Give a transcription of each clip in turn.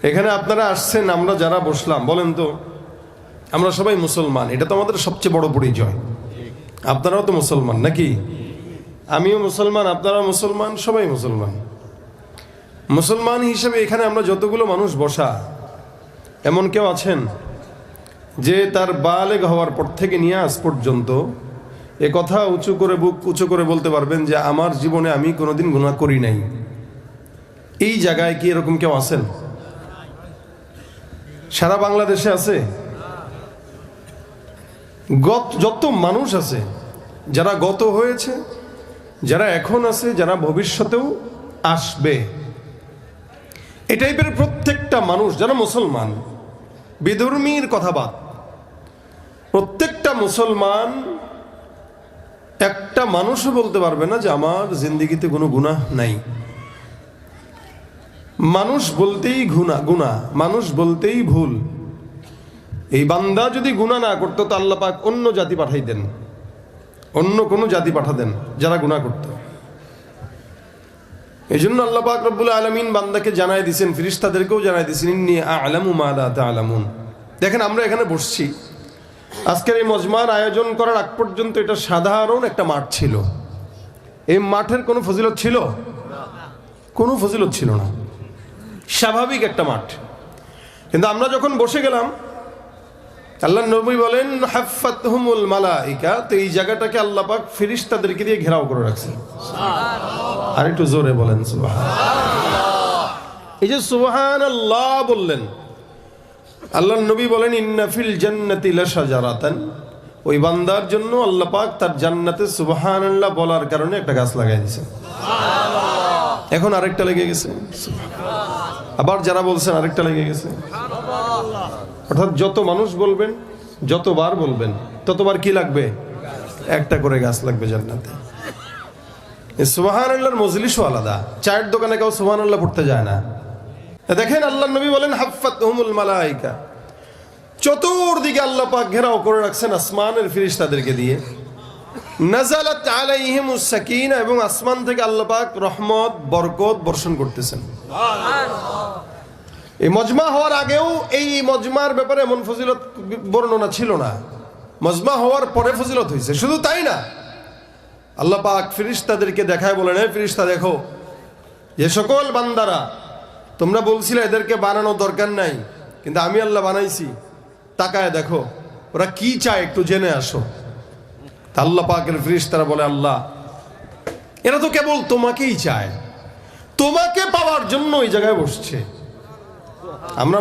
এখানে আপনারা আসছেন, আমরা যারা বসলাম, বলেন তো আমরা সবাই মুসলমান, এটা তো আমাদের সবচেয়ে বড় পরিচয়। আপনারাও তো মুসলমান নাকি? আমিও মুসলমান, আপনারাও মুসলমান, সবাই মুসলমান। মুসলমান হিসেবে এখানে আমরা যতগুলো মানুষ বসা, এমন কেউ আছেন যে তার বালেগ হওয়ার পর থেকে নিয়ে আজ পর্যন্ত এ কথা উঁচু করে, বুক উঁচু করে বলতে পারবেন যে আমার জীবনে আমি কোনোদিন গুনাহ করি নাই? এই জায়গায় কি এরকম কেউ আছেন? সারা বাংলাদেশে আছে? যত মানুষ আছে, যারা গত হয়েছে, যারা এখন আছে, যারা ভবিষ্যতেও আসবে, এই টাইপের প্রত্যেকটা মানুষ যারা মুসলমান, বিধর্মীর কথা বাদ, প্রত্যেকটা মুসলমান একটা মানুষও বলতে পারবে না যে আমার জিন্দেগিতে কোনো গুনাহ নাই। মানুষ বলতেই গুনাহ, মানুষ বলতেই ভুল। এই বান্দা যদি গুনাহ না করতো তো আল্লাহ পাক অন্য জাতি পাঠাইতেন, অন্য কোনো জাতি পাঠাতেন যারা গুনাহ করত। এই জন্য আল্লাহ পাক রব্বুল আলামিন বান্দাকে জানাই দিয়েছেন, ফেরেশতাদেরকেও জানাই দিয়েছেন, ইন্নী আ'লামু মা লা তা'লামুন। দেখেন আমরা এখানে বসছি, আজকের এই মজমার আয়োজন করার আগ পর্যন্ত এটা সাধারণ একটা মাঠ ছিল। এই মাঠের কোনো ফজিলত ছিল? কোনো ফজিলত ছিল না, স্বাভাবিক একটা মাঠ। কিন্তু আমরা যখন বসে গেলাম, আল্লাহ নবী বলেন হাফফাতহুমুল মালাইকা, তো এই জায়গাটাকে আল্লাহ পাক ফেরেশতাদেরকে দিয়ে ঘেরাও করে রাখছে। আর একটু জোরে বলেন সুবহানাল্লাহ। এই যে সুবহানাল্লাহ বললেন, আল্লাহ নবী বলেন ইন্না ফিল জান্নাতি লাশাজারাতান, ওই বান্দার জন্য আল্লাহ পাক তার জান্নাতে সুবহানাল্লাহ বলার কারণে একটা গাছ লাগাই দিয়েছেন। সুবহানাল্লাহ। এখন আরেকটা লেগে গেছে, আবার যারা বলছেন আরেকটা লেগে গেছে। অর্থাৎ যত মানুষ বলবেন, যতবার বলবেন, ততবার কি লাগবে? একটা করে গাছ লাগবে জান্নাতে। সুবহানাল্লাহর মজলিসও আলাদা। চায়ের দোকানে কেউ সুবহানাল্লাহ পড়তে যায় না। দেখেন আল্লাহ নবী বলেন হাফফাতহুমুল মালাইকা, চতুর্দিকে আল্লাহ পাক ঘেরাও করে রাখছেন আসমানের ফেরেশতাদেরকে দিয়ে। নাযালাত আলাইহিমুস সাকিনা, এবং আসমান থেকে আল্লাহ পাক রহমত বরকত বর্ষণ করতেছেন। এই মজমা হওয়ার আগেও এই মজমার ব্যাপারে এমন ফজিলত বর্ণনা ছিল না, মজমা হওয়ার পরে ফজিলত হয়েছে। শুধু তাই না, আল্লাহ পাক ফেরেশতাদেরকে দেখায় বলেন, হে ফেরেশতা দেখো, যে সকল বান্দারা তোমরা বলছিলে এদেরকে বানানো দরকার নাই, কিন্তু আমি আল্লাহ বানাইছি, তাকায় দেখো ওরা কি চায়, একটু জেনে আসো। আল্লাহ পাকের ফেরেশতারা বলে, আল্লাহ এরা তো কেবল তোমাকেই চায়, তোমাকে পাওয়ার জন্য এই জায়গায় বসছে। আমরা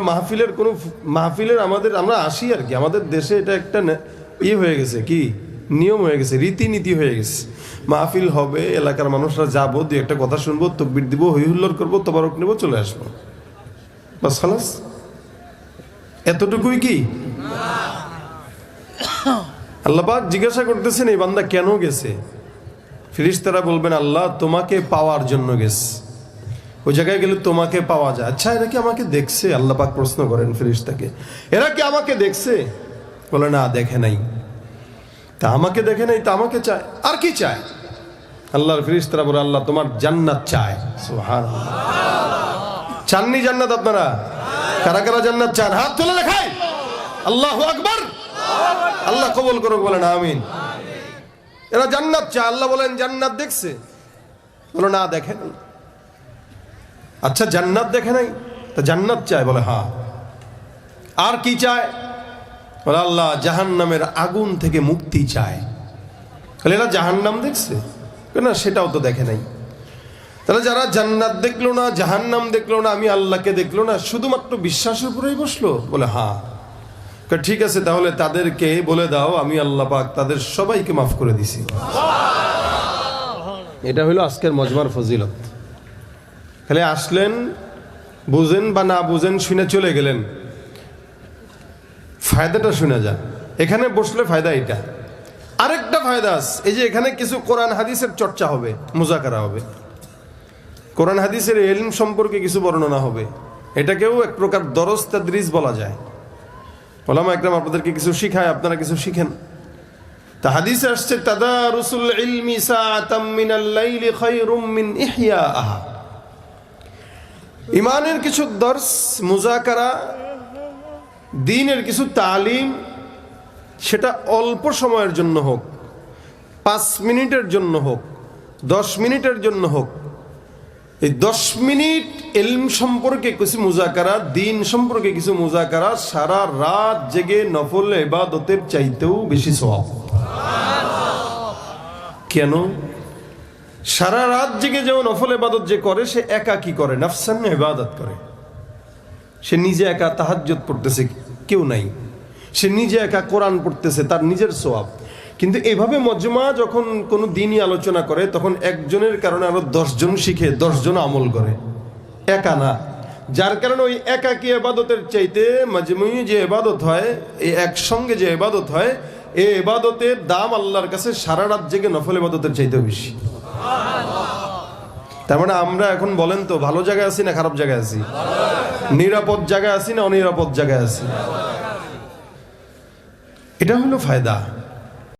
মাহফিলের আমরা আসি আর কি, আমাদের দেশে এটা একটা হয়ে গেছে, কি নিয়ম হয়ে গেছে, রীতিনীতি হয়ে গেছে। মাহফিল হবে, এলাকার মানুষরা যাবো, দুই একটা কথা শুনবো, তাকবীর দিব, হৈ হুল্লোড় করবো, তবারক নেবো, চলে আসবো, বাস খালাস। এতটুকুই কি? আল্লাহ পাক জিজ্ঞাসা করতেছেন এই বান্দা কেন গেছে? ফেরেশতারা বলবেন আল্লাহ তোমাকে পাওয়ার জন্য গেছে। ওই জায়গায় গেলে তোমাকে পাওয়া যায়। আচ্ছা এরা কি আমাকে দেখছে? আল্লাহ পাক প্রশ্ন করেন ফেরেশতাকে, এরা কি আমাকে দেখছে? বলে না, দেখে নাই। তা আমাকে দেখে নাই, তা আমাকে চায়, আর কি চায়? আল্লাহর ফেরেশতারা বলে আল্লাহ তোমার জান্নাত চায়। সুবহানাল্লাহ। চাননি জান্নাত আপনারা? কারা কারা জান্নাত চান? হাত তুলে দেখায়। আল্লাহু আকবার। আল্লাহ কবুল করুক, বলেন আমিন। এরা জান্নাত চায়। আল্লাহ বলেন জান্নাত দেখছে? বলে না, দেখে নাই। আচ্ছা জান্নাত দেখে নাই, তা জান্নাত চায়? বলে হ্যাঁ। আর কি চায়? বলে আল্লাহ জাহান্নামের আগুন থেকে মুক্তি চায়। তাহলে এরা জাহান্নাম দেখছে না? সেটাও তো দেখে নাই। তাহলে যারা জান্নাত দেখলো না, জাহান্নাম দেখলো না, আমি আল্লাহকে দেখলো না, শুধুমাত্র বিশ্বাসের উপরেই বসলো? বলে হ্যাঁ। ঠিক আছে, তাহলে তাদেরকে বলে দাও আমি আল্লাহ পাক তাদের সবাইকে মাফ করে দিছি। এটা হলো আজকের মজমার ফজিলত। খালি আসলেন, বুঝেন বা না বুঝেন, শুনে চলে গেলেন, ফায়দাটা শুনে যান। এখানে বসলে ফায়দা এটা। আরেকটা ফায়দা আছে, এই যে এখানে কিছু কোরআন হাদিসের চর্চা হবে, মুজাকারা হবে, কোরআন হাদিসের ইলম সম্পর্কে কিছু বর্ণনা হবে। এটাকেও এক প্রকার দরস তাদরিস বলা যায়। ওলামা একরাম আপনাদেরকে কিছু শিখায়, আপনারা কিছু শিখেন। তা হাদিসে আসছে তাদারুসুল ইলমি সাআতাম মিনাল লাইলি খায়রুম মিন ইহইয়াহা, ইমানের কিছু দর্স, মুজাকারা, দ্বীনের কিছু তালিম, সেটা অল্প সময়ের জন্য হোক, 5 মিনিটের জন্য হোক, 10 মিনিটের জন্য হোক, এই 10 মিনিট ইলম সম্পর্কে কিছু মুজাকারা, দ্বীন সম্পর্কে কিছু মুজাকারা সারা রাত জেগে নফল ইবাদতের চাইতেও বেশি সওয়াব। কেন? সারা রাত জেগে যেমন নফল ইবাদত যে করে, সে একা কি করে? নাফসান ইবাদত করে। সে নিজে একা তাহাজ্জুদ পড়তেছে, কেউ নাই। সে নিজে একা কোরআন পড়তেছে, তার নিজের সওয়াব। কিন্তু এভাবে মজমা যখন কোনো দিনই আলোচনা করে, তখন একজনের কারণে আরো 10 জন শিখে, 10 জন আমল করে, একা না। যার কারণে ওই একাকী ইবাদতের চাইতে মজমুই যে ইবাদত হয়, এই একসঙ্গে যে ইবাদত হয়, এই ইবাদতের দাম আল্লাহর কাছে সারা রাত জেগে নফল ইবাদতের চাইতেও বেশি। তার মানে আমরা এখন বলেন তো, ভালো জায়গায় আছি না খারাপ জায়গায় আছি? নিরাপদ জায়গায় আছি না অনিরাপদ জায়গায় আছি? এটা হলো ফায়দা।